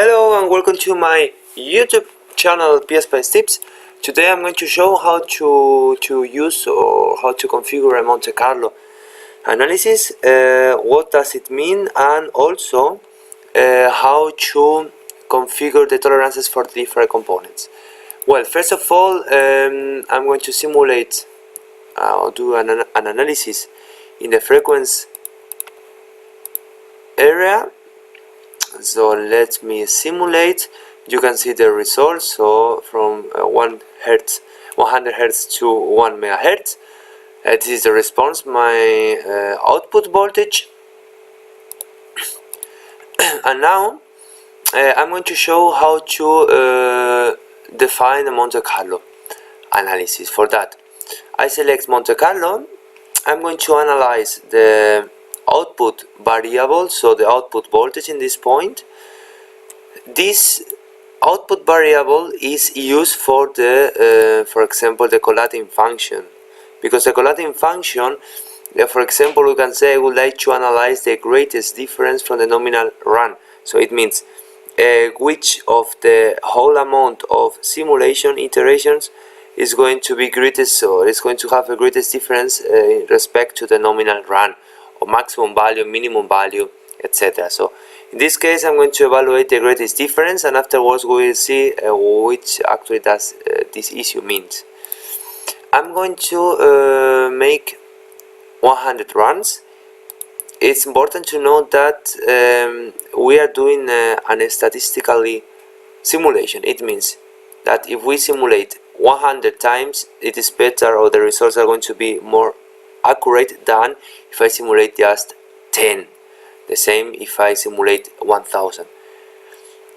Hello and welcome to my YouTube channel PSpice Tips. Today I'm going to show how to use or how to configure a Monte Carlo analysis, what does it mean, and also how to configure the tolerances for the different components. Well, first of all, I'm going to simulate or do an analysis in the frequency area. So let me simulate. You can see the results. So from 100 Hz to 1 MHz. This is the response, my output voltage. And now I'm going to show how to define a Monte Carlo analysis. For that, I select Monte Carlo. I'm going to analyze the output variable, so the output voltage in this point. This output variable is used for the, for example, the collating function, because the collating function, for example, we can say I would like to analyze the greatest difference from the nominal run. So it means which of the whole amount of simulation iterations is going to be greatest, so it's going to have the greatest difference in respect to the nominal run, or maximum value, minimum value, etc. So in this case I'm going to evaluate the greatest difference, and afterwards we will see which actually does this issue means. I'm going to make 100 runs. It's important to note that we are doing an statistically simulation. It means that if we simulate 100 times, it is better, or the results are going to be more accurate than if I simulate just 10. The same if I simulate 1000.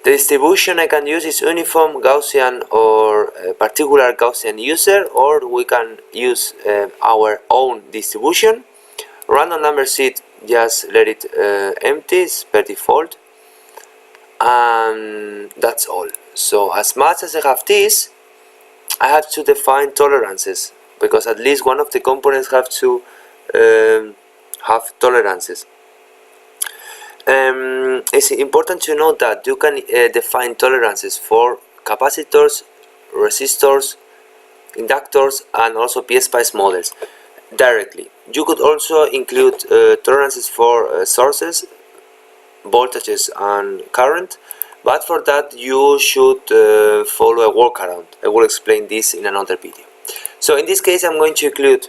The distribution I can use is uniform Gaussian or particular Gaussian user, or we can use our own distribution. Random number seed, just let it empty, it's per default, and that's all. So as much as I have this, I have to define tolerances, because at least one of the components have to have tolerances. It's important to note that you can define tolerances for capacitors, resistors, inductors, and also PSpice models directly. You could also include tolerances for sources, voltages, and current, but for that you should follow a workaround. I will explain this in another video. So in this case I'm going to include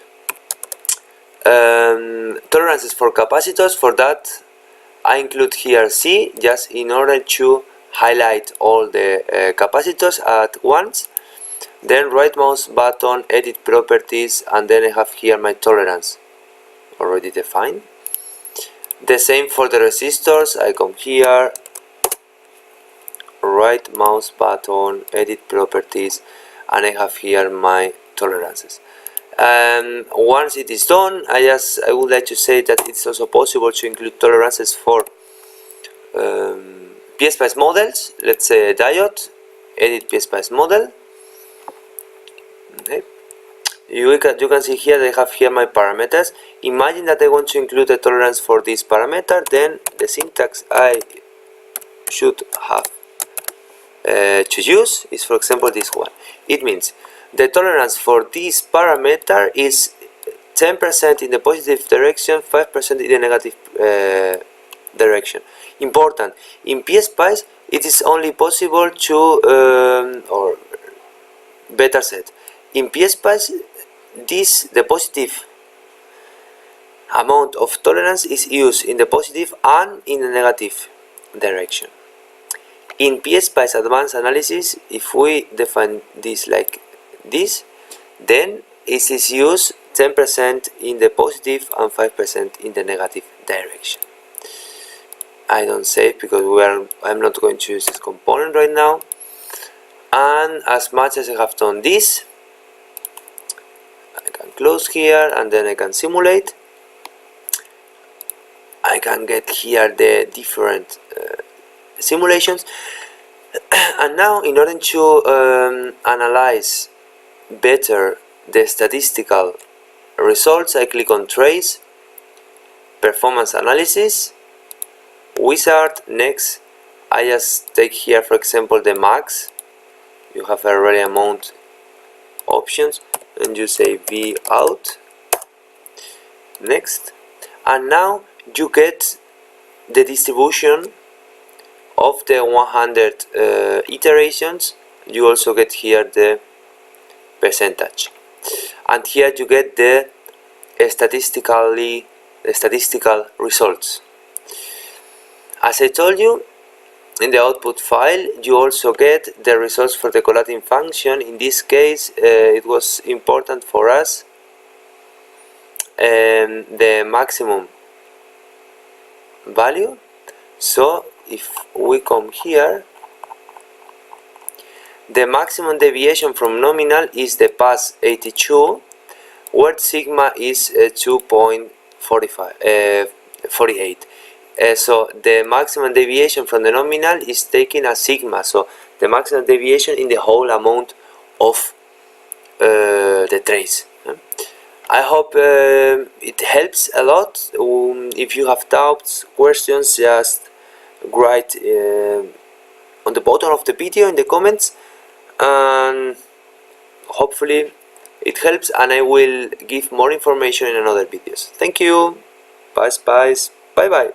tolerances for capacitors. For that I include here C, just in order to highlight all the capacitors at once. Then right mouse button, edit properties, and then I have here my tolerance already defined. The same for the resistors. I come here, right mouse button, edit properties, and I have here my tolerances. Once it is done, I would like to say that it's also possible to include tolerances for PSpice models. Let's say a diode, edit PSpice model. Okay. You can see here that I have here my parameters. Imagine that I want to include a tolerance for this parameter, then the syntax I should have to use is, for example, this one. It means the tolerance for this parameter is 10% in the positive direction, 5% in the negative direction. Important, in PSpice it is only possible to, or better said, in PSpice the positive amount of tolerance is used in the positive and in the negative direction. In PSpice Advanced Analysis, if we define this like this, then it is used 10% in the positive and 5% in the negative direction. I don't save because I'm not going to use this component right now. And as much as I have done this, I can close here and then I can simulate. I can get here the different simulations. And now, in order to analyze better the statistical results, I click on Trace, Performance Analysis, Wizard, Next, I just take here, for example, the max. You have already amount options, and you say v out. Next, and now you get the distribution of the 100 iterations. You also get here the percentage, and here you get the statistical results. As I told you, in the output file you also get the results for the collating function. In this case it was important for us the maximum value. So if we come here, the maximum deviation from nominal is the pass 82, where sigma is 2.48. So the maximum deviation from the nominal is taken as sigma, so the maximum deviation in the whole amount of the trace. I hope it helps a lot. If you have doubts, questions, just write on the bottom of the video in the comments, and hopefully it helps, and I will give more information in another videos. Thank you. PSpice. Bye bye.